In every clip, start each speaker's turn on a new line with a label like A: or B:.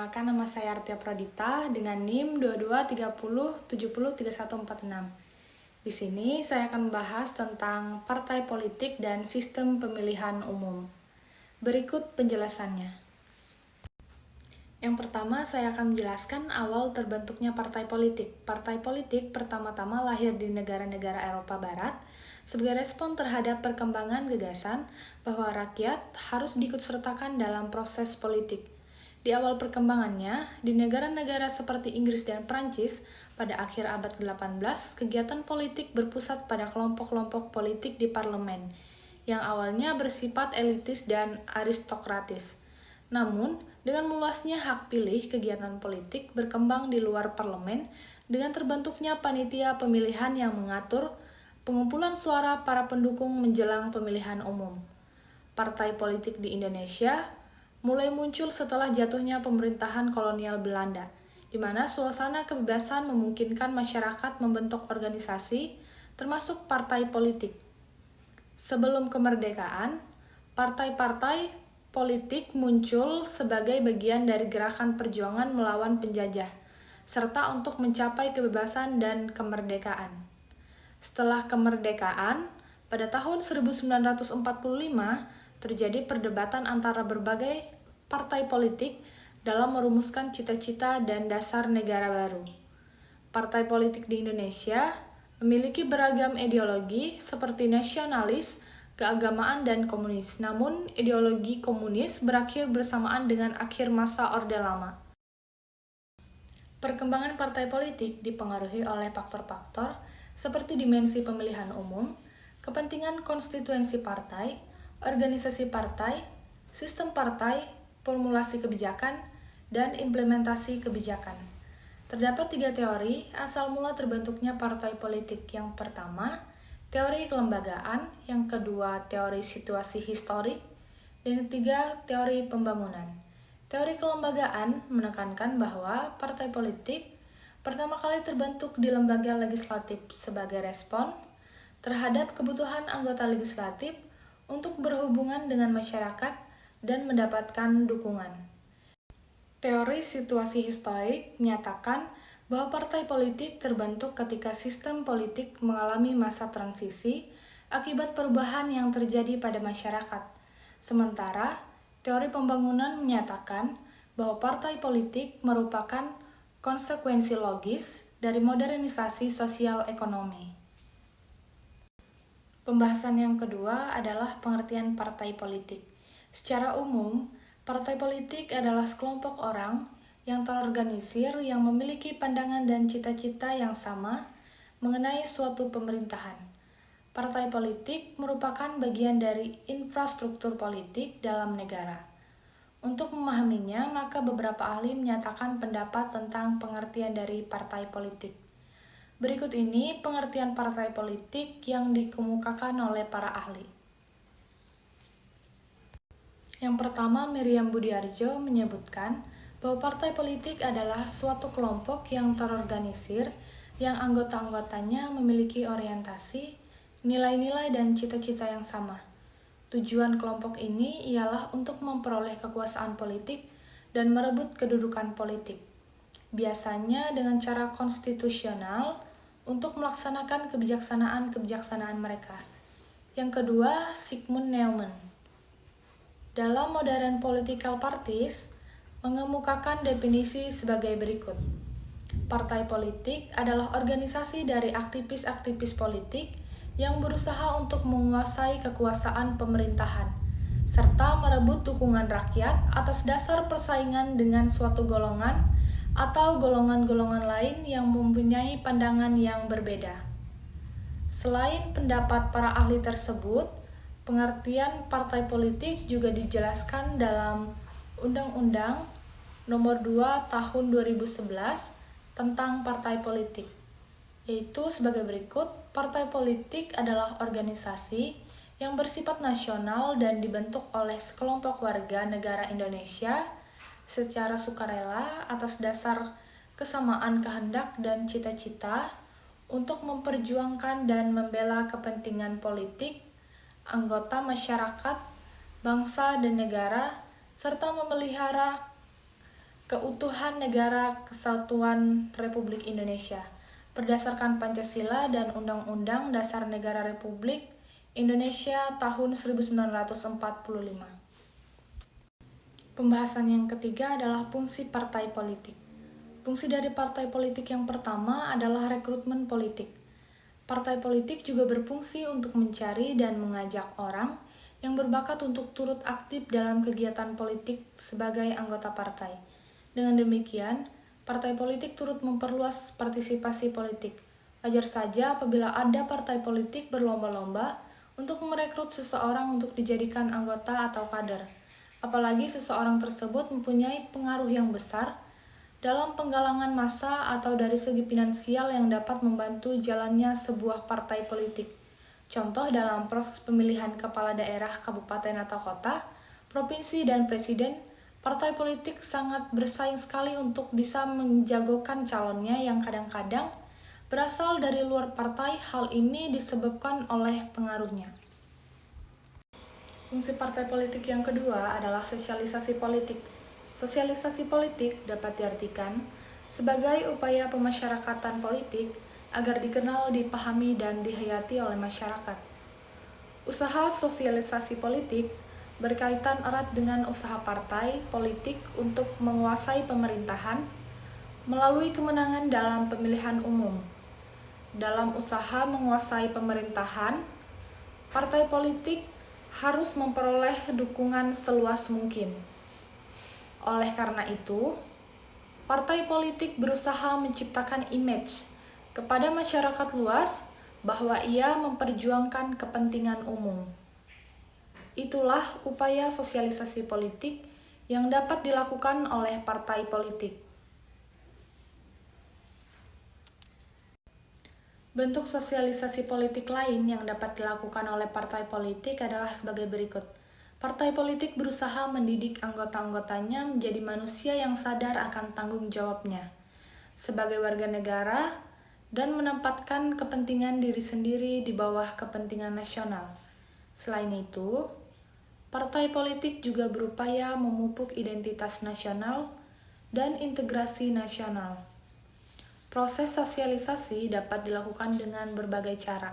A: Perkenalkan, nama saya Artia Pradita dengan NIM 2230703146. Di sini saya akan membahas tentang partai politik dan sistem pemilihan umum. Berikut penjelasannya. Yang pertama, saya akan menjelaskan awal terbentuknya partai politik. Partai politik pertama-tama lahir di negara-negara Eropa Barat sebagai respon terhadap perkembangan gagasan bahwa rakyat harus diikutsertakan dalam proses politik. Di awal perkembangannya, di negara-negara seperti Inggris dan Prancis, pada akhir abad ke-18, kegiatan politik berpusat pada kelompok-kelompok politik di parlemen, yang awalnya bersifat elitis dan aristokratis. Namun, dengan meluasnya hak pilih, kegiatan politik berkembang di luar parlemen dengan terbentuknya panitia pemilihan yang mengatur pengumpulan suara para pendukung menjelang pemilihan umum. Partai politik di Indonesia mulai muncul setelah jatuhnya pemerintahan kolonial Belanda, di mana suasana kebebasan memungkinkan masyarakat membentuk organisasi, termasuk partai politik. Sebelum kemerdekaan, partai-partai politik muncul sebagai bagian dari gerakan perjuangan melawan penjajah, serta untuk mencapai kebebasan dan kemerdekaan. Setelah kemerdekaan, pada tahun 1945, terjadi perdebatan antara berbagai partai politik dalam merumuskan cita-cita dan dasar negara baru. Partai politik di Indonesia memiliki beragam ideologi seperti nasionalis, keagamaan, dan komunis. Namun, ideologi komunis berakhir bersamaan dengan akhir masa Orde Lama. Perkembangan partai politik dipengaruhi oleh faktor-faktor seperti dimensi pemilihan umum, kepentingan konstituensi partai, organisasi partai, sistem partai, formulasi kebijakan, dan implementasi kebijakan. Terdapat 3 teori asal mula terbentuknya partai politik. Yang pertama, teori kelembagaan, yang kedua, teori situasi historik, dan ketiga, teori pembangunan. Teori kelembagaan menekankan bahwa partai politik pertama kali terbentuk di lembaga legislatif sebagai respon terhadap kebutuhan anggota legislatif untuk berhubungan dengan masyarakat dan mendapatkan dukungan. Teori situasi historik menyatakan bahwa partai politik terbentuk ketika sistem politik mengalami masa transisi akibat perubahan yang terjadi pada masyarakat. Sementara, teori pembangunan menyatakan bahwa partai politik merupakan konsekuensi logis dari modernisasi sosial ekonomi. Pembahasan yang kedua adalah pengertian partai politik. Secara umum, partai politik adalah sekelompok orang yang terorganisir yang memiliki pandangan dan cita-cita yang sama mengenai suatu pemerintahan. Partai politik merupakan bagian dari infrastruktur politik dalam negara. Untuk memahaminya, maka beberapa ahli menyatakan pendapat tentang pengertian dari partai politik. Berikut ini pengertian partai politik yang dikemukakan oleh para ahli. Yang pertama, Miriam Budiarjo menyebutkan bahwa partai politik adalah suatu kelompok yang terorganisir yang anggota-anggotanya memiliki orientasi, nilai-nilai, dan cita-cita yang sama. Tujuan kelompok ini ialah untuk memperoleh kekuasaan politik dan merebut kedudukan politik, biasanya dengan cara konstitusional, untuk melaksanakan kebijaksanaan mereka. Yang kedua, Sigmund Neumann dalam Modern Political Parties mengemukakan definisi sebagai berikut. Partai politik adalah organisasi dari aktivis-aktivis politik yang berusaha untuk menguasai kekuasaan pemerintahan serta merebut dukungan rakyat atas dasar persaingan dengan suatu golongan atau golongan-golongan lain yang mempunyai pandangan yang berbeda. Selain pendapat para ahli tersebut, pengertian partai politik juga dijelaskan dalam Undang-Undang Nomor 2 Tahun 2011 tentang partai politik, yaitu sebagai berikut. Partai politik adalah organisasi yang bersifat nasional dan dibentuk oleh sekelompok warga negara Indonesia secara sukarela atas dasar kesamaan kehendak dan cita-cita untuk memperjuangkan dan membela kepentingan politik, anggota masyarakat, bangsa dan negara, serta memelihara keutuhan Negara Kesatuan Republik Indonesia berdasarkan Pancasila dan Undang-Undang Dasar Negara Republik Indonesia tahun 1945. Pembahasan yang ketiga adalah fungsi partai politik. Fungsi dari partai politik yang pertama adalah rekrutmen politik. Partai politik juga berfungsi untuk mencari dan mengajak orang yang berbakat untuk turut aktif dalam kegiatan politik sebagai anggota partai. Dengan demikian, partai politik turut memperluas partisipasi politik. Wajar saja apabila ada partai politik berlomba-lomba untuk merekrut seseorang untuk dijadikan anggota atau kader. Apalagi seseorang tersebut mempunyai pengaruh yang besar dalam penggalangan massa atau dari segi finansial yang dapat membantu jalannya sebuah partai politik. Contoh dalam proses pemilihan kepala daerah, kabupaten atau kota, provinsi, dan presiden, partai politik sangat bersaing sekali untuk bisa menjagokan calonnya yang kadang-kadang berasal dari luar partai. Hal ini disebabkan oleh pengaruhnya. Fungsi partai politik yang kedua adalah sosialisasi politik. Sosialisasi politik dapat diartikan sebagai upaya pemasyarakatan politik agar dikenal, dipahami, dan dihayati oleh masyarakat. Usaha sosialisasi politik berkaitan erat dengan usaha partai politik untuk menguasai pemerintahan melalui kemenangan dalam pemilihan umum. Dalam usaha menguasai pemerintahan, partai politik harus memperoleh dukungan seluas mungkin. Oleh karena itu, partai politik berusaha menciptakan image kepada masyarakat luas bahwa ia memperjuangkan kepentingan umum. Itulah upaya sosialisasi politik yang dapat dilakukan oleh partai politik. Bentuk sosialisasi politik lain yang dapat dilakukan oleh partai politik adalah sebagai berikut. Partai politik berusaha mendidik anggota-anggotanya menjadi manusia yang sadar akan tanggung jawabnya sebagai warga negara dan menempatkan kepentingan diri sendiri di bawah kepentingan nasional. Selain itu, partai politik juga berupaya memupuk identitas nasional dan integrasi nasional. Proses sosialisasi dapat dilakukan dengan berbagai cara,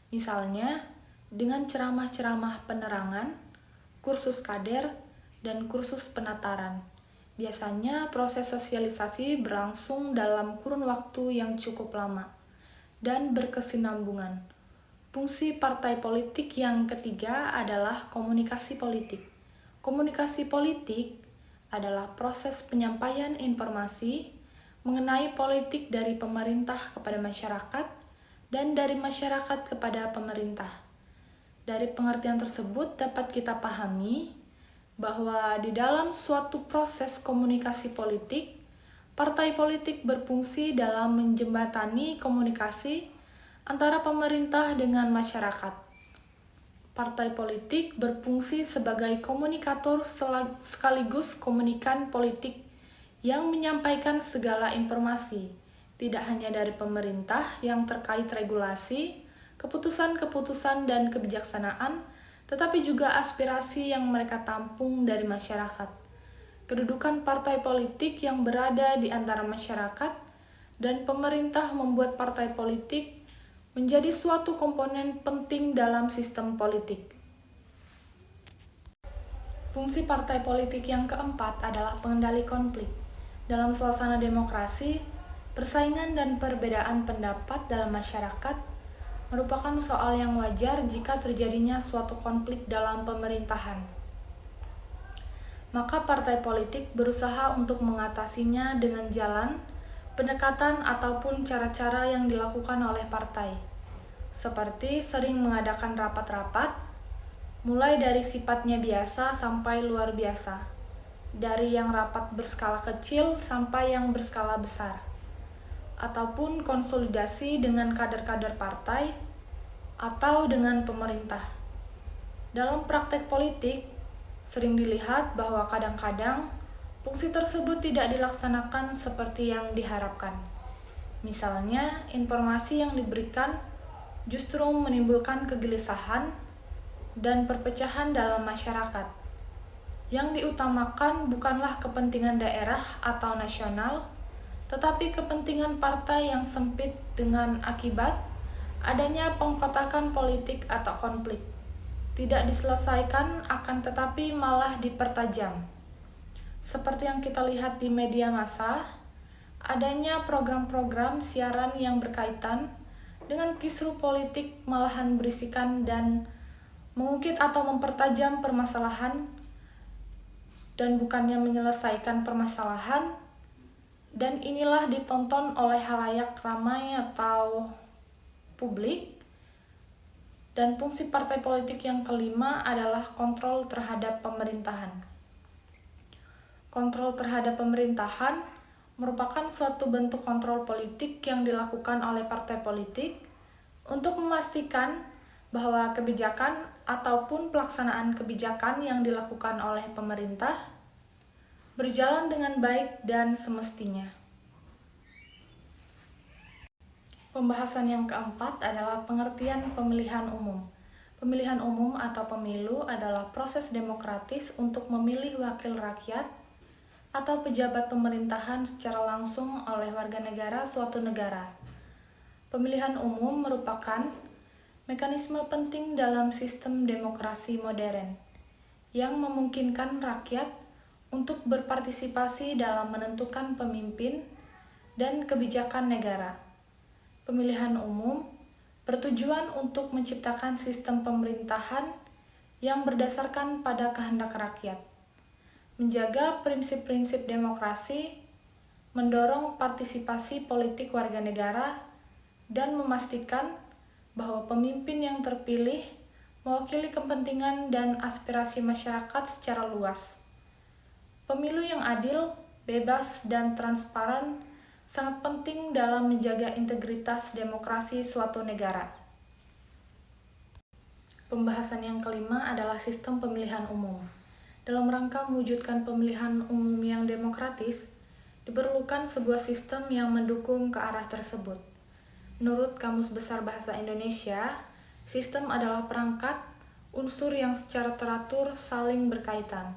A: misalnya dengan ceramah-ceramah penerangan, kursus kader, dan kursus penataran. Biasanya proses sosialisasi berlangsung dalam kurun waktu yang cukup lama dan berkesinambungan. Fungsi partai politik yang ketiga adalah komunikasi politik. Komunikasi politik adalah proses penyampaian informasi mengenai politik dari pemerintah kepada masyarakat dan dari masyarakat kepada pemerintah. Dari pengertian tersebut dapat kita pahami bahwa di dalam suatu proses komunikasi politik, partai politik berfungsi dalam menjembatani komunikasi antara pemerintah dengan masyarakat. Partai politik berfungsi sebagai komunikator sekaligus komunikan politik yang menyampaikan segala informasi, tidak hanya dari pemerintah yang terkait regulasi, keputusan-keputusan dan kebijaksanaan, tetapi juga aspirasi yang mereka tampung dari masyarakat. Kedudukan partai politik yang berada di antara masyarakat dan pemerintah membuat partai politik menjadi suatu komponen penting dalam sistem politik. Fungsi partai politik yang keempat adalah pengendali konflik. Dalam suasana demokrasi, persaingan dan perbedaan pendapat dalam masyarakat merupakan soal yang wajar jika terjadinya suatu konflik dalam pemerintahan. Maka partai politik berusaha untuk mengatasinya dengan jalan, pendekatan ataupun cara-cara yang dilakukan oleh partai, seperti sering mengadakan rapat-rapat, mulai dari sifatnya biasa sampai luar biasa, dari yang rapat berskala kecil sampai yang berskala besar, ataupun konsolidasi dengan kader-kader partai atau dengan pemerintah. Dalam praktek politik, sering dilihat bahwa kadang-kadang fungsi tersebut tidak dilaksanakan seperti yang diharapkan. Misalnya, informasi yang diberikan justru menimbulkan kegelisahan dan perpecahan dalam masyarakat. Yang diutamakan bukanlah kepentingan daerah atau nasional, tetapi kepentingan partai yang sempit dengan akibat adanya pengkotakan politik atau konflik. Tidak diselesaikan akan tetapi malah dipertajam. Seperti yang kita lihat di media massa, adanya program-program siaran yang berkaitan dengan kisru politik malahan berisikan dan mengungkit atau mempertajam permasalahan dan bukannya menyelesaikan permasalahan, dan inilah ditonton oleh halayak ramai atau publik. Dan fungsi partai politik yang kelima adalah kontrol terhadap pemerintahan. Kontrol terhadap pemerintahan merupakan suatu bentuk kontrol politik yang dilakukan oleh partai politik untuk memastikan bahwa kebijakan ataupun pelaksanaan kebijakan yang dilakukan oleh pemerintah berjalan dengan baik dan semestinya. Pembahasan yang keempat adalah pengertian pemilihan umum. Pemilihan umum atau pemilu adalah proses demokratis untuk memilih wakil rakyat atau pejabat pemerintahan secara langsung oleh warga negara suatu negara. Pemilihan umum merupakan mekanisme penting dalam sistem demokrasi modern yang memungkinkan rakyat untuk berpartisipasi dalam menentukan pemimpin dan kebijakan negara. Pemilihan umum bertujuan untuk menciptakan sistem pemerintahan yang berdasarkan pada kehendak rakyat, menjaga prinsip-prinsip demokrasi, mendorong partisipasi politik warga negara, dan memastikan bahwa pemimpin yang terpilih mewakili kepentingan dan aspirasi masyarakat secara luas. Pemilu yang adil, bebas, dan transparan sangat penting dalam menjaga integritas demokrasi suatu negara. Pembahasan yang kelima adalah sistem pemilihan umum. Dalam rangka mewujudkan pemilihan umum yang demokratis, diperlukan sebuah sistem yang mendukung ke arah tersebut. Menurut Kamus Besar Bahasa Indonesia, sistem adalah perangkat unsur yang secara teratur saling berkaitan,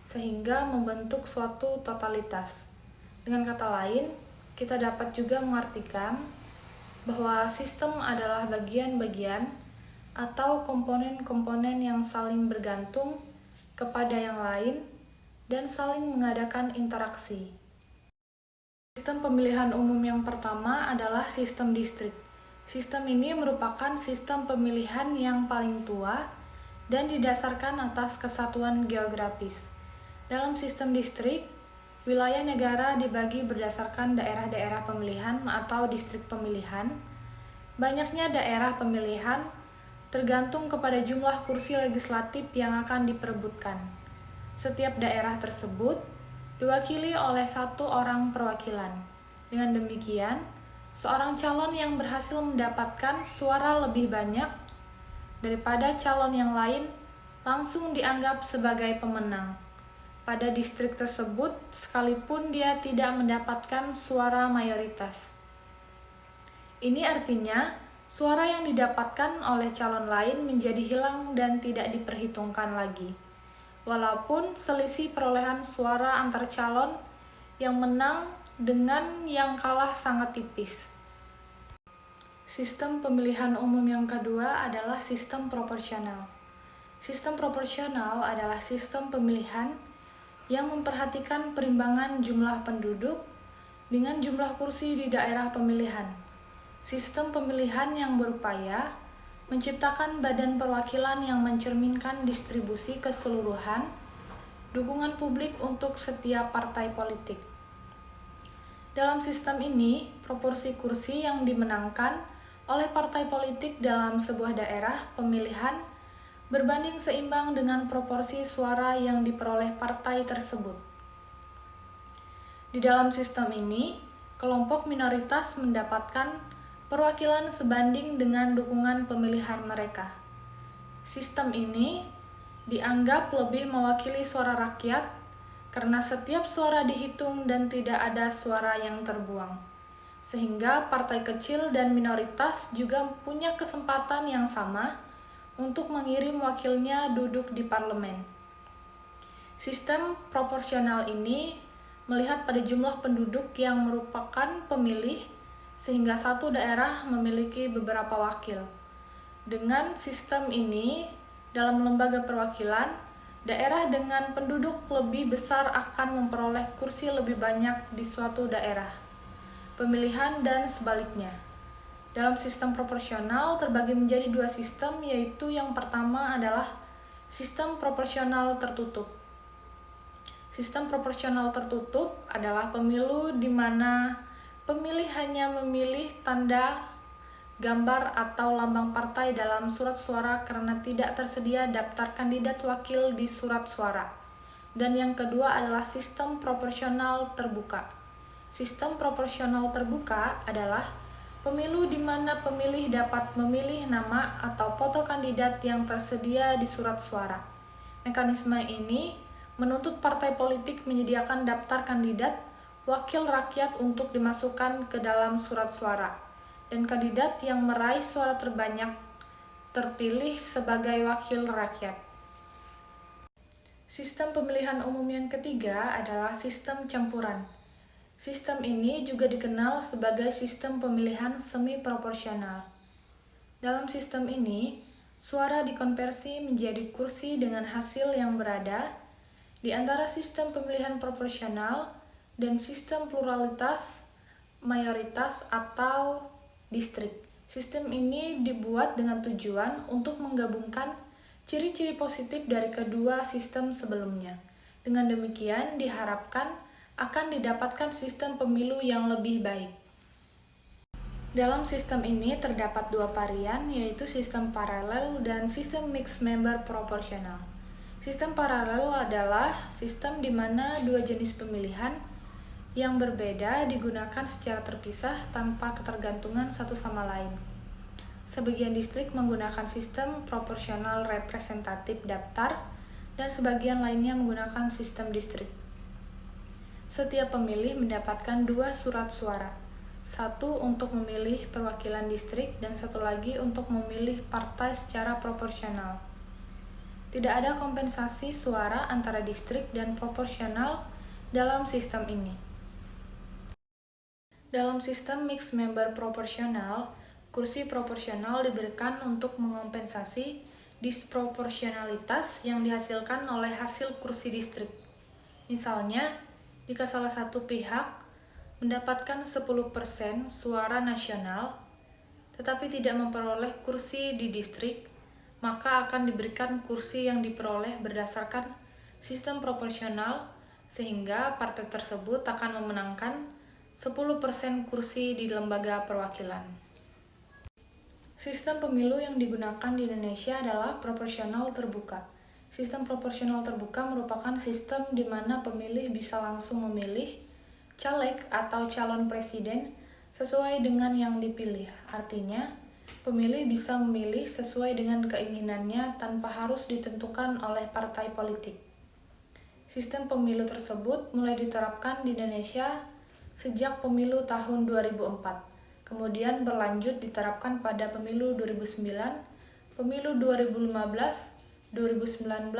A: sehingga membentuk suatu totalitas. Dengan kata lain, kita dapat juga mengartikan bahwa sistem adalah bagian-bagian atau komponen-komponen yang saling bergantung kepada yang lain dan saling mengadakan interaksi. Sistem pemilihan umum yang pertama adalah sistem distrik. Sistem ini merupakan sistem pemilihan yang paling tua dan didasarkan atas kesatuan geografis. Dalam sistem distrik, wilayah negara dibagi berdasarkan daerah-daerah pemilihan atau distrik pemilihan. Banyaknya daerah pemilihan tergantung kepada jumlah kursi legislatif yang akan diperebutkan. Setiap daerah tersebut diwakili oleh satu orang perwakilan. Dengan demikian, seorang calon yang berhasil mendapatkan suara lebih banyak daripada calon yang lain langsung dianggap sebagai pemenang pada distrik tersebut, sekalipun dia tidak mendapatkan suara mayoritas. Ini artinya, suara yang didapatkan oleh calon lain menjadi hilang dan tidak diperhitungkan lagi, walaupun selisih perolehan suara antar calon yang menang dengan yang kalah sangat tipis. Sistem pemilihan umum yang kedua adalah sistem proporsional. Sistem proporsional adalah sistem pemilihan yang memperhatikan perimbangan jumlah penduduk dengan jumlah kursi di daerah pemilihan. Sistem pemilihan yang berupaya menciptakan badan perwakilan yang mencerminkan distribusi keseluruhan dukungan publik untuk setiap partai politik. Dalam sistem ini, proporsi kursi yang dimenangkan oleh partai politik dalam sebuah daerah pemilihan berbanding seimbang dengan proporsi suara yang diperoleh partai tersebut. Di dalam sistem ini, kelompok minoritas mendapatkan perwakilan sebanding dengan dukungan pemilihan mereka. Sistem ini dianggap lebih mewakili suara rakyat karena setiap suara dihitung dan tidak ada suara yang terbuang, sehingga partai kecil dan minoritas juga punya kesempatan yang sama untuk mengirim wakilnya duduk di parlemen. Sistem proporsional ini melihat pada jumlah penduduk yang merupakan pemilih, sehingga satu daerah memiliki beberapa wakil. Dengan sistem ini, dalam lembaga perwakilan, daerah dengan penduduk lebih besar akan memperoleh kursi lebih banyak di suatu daerah. Pemilihan dan sebaliknya. Dalam sistem proporsional terbagi menjadi dua sistem, yaitu yang pertama adalah sistem proporsional tertutup. Sistem proporsional tertutup adalah pemilu di mana pemilih hanya memilih tanda, gambar, atau lambang partai dalam surat suara karena tidak tersedia daftar kandidat wakil di surat suara. Dan yang kedua adalah sistem proporsional terbuka. Sistem proporsional terbuka adalah pemilu di mana pemilih dapat memilih nama atau foto kandidat yang tersedia di surat suara. Mekanisme ini menuntut partai politik menyediakan daftar kandidat wakil rakyat untuk dimasukkan ke dalam surat suara, dan kandidat yang meraih suara terbanyak terpilih sebagai wakil rakyat. Sistem pemilihan umum yang ketiga adalah sistem campuran. Sistem ini juga dikenal sebagai sistem pemilihan semi proporsional. Dalam sistem ini, suara dikonversi menjadi kursi dengan hasil yang berada di antara sistem pemilihan proporsional dan sistem pluralitas mayoritas atau distrik. Sistem ini dibuat dengan tujuan untuk menggabungkan ciri-ciri positif dari kedua sistem sebelumnya. Dengan demikian, diharapkan akan didapatkan sistem pemilu yang lebih baik. Dalam sistem ini terdapat dua varian, yaitu sistem paralel dan sistem mixed member proporsional. Sistem paralel adalah sistem di mana dua jenis pemilihan yang berbeda digunakan secara terpisah tanpa ketergantungan satu sama lain. Sebagian distrik menggunakan sistem proporsional representatif daftar dan sebagian lainnya menggunakan sistem distrik. Setiap pemilih mendapatkan dua surat suara, satu untuk memilih perwakilan distrik dan satu lagi untuk memilih partai secara proporsional. Tidak ada kompensasi suara antara distrik dan proporsional dalam sistem ini. Dalam sistem mixed member proporsional, kursi proporsional diberikan untuk mengompensasi disproporsionalitas yang dihasilkan oleh hasil kursi distrik. Misalnya, jika salah satu pihak mendapatkan 10% suara nasional, tetapi tidak memperoleh kursi di distrik, maka akan diberikan kursi yang diperoleh berdasarkan sistem proporsional, sehingga partai tersebut akan memenangkan 10% kursi di lembaga perwakilan. Sistem pemilu yang digunakan di Indonesia adalah proporsional terbuka. Sistem proporsional terbuka merupakan sistem di mana pemilih bisa langsung memilih caleg atau calon presiden sesuai dengan yang dipilih. Artinya, pemilih bisa memilih sesuai dengan keinginannya tanpa harus ditentukan oleh partai politik. Sistem pemilu tersebut mulai diterapkan di Indonesia sejak pemilu tahun 2004, kemudian berlanjut diterapkan pada pemilu 2009, pemilu 2015, 2019,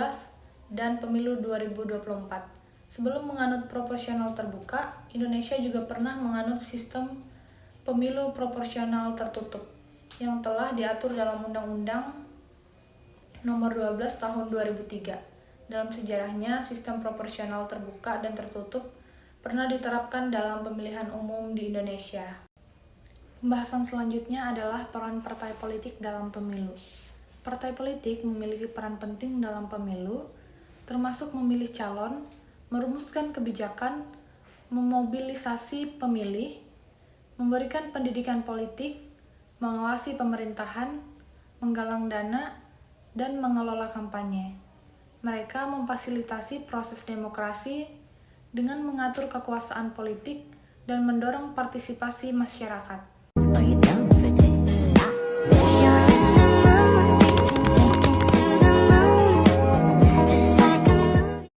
A: dan pemilu 2024. Sebelum menganut proporsional terbuka, Indonesia juga pernah menganut sistem pemilu proporsional tertutup yang telah diatur dalam Undang-Undang Nomor 12 Tahun 2003. Dalam sejarahnya, sistem proporsional terbuka dan tertutup pernah diterapkan dalam pemilihan umum di Indonesia. Pembahasan selanjutnya adalah peran partai politik dalam pemilu. Partai politik memiliki peran penting dalam pemilu, termasuk memilih calon, merumuskan kebijakan, memobilisasi pemilih, memberikan pendidikan politik, mengawasi pemerintahan, menggalang dana, dan mengelola kampanye. Mereka memfasilitasi proses demokrasi dengan mengatur kekuasaan politik dan mendorong partisipasi masyarakat.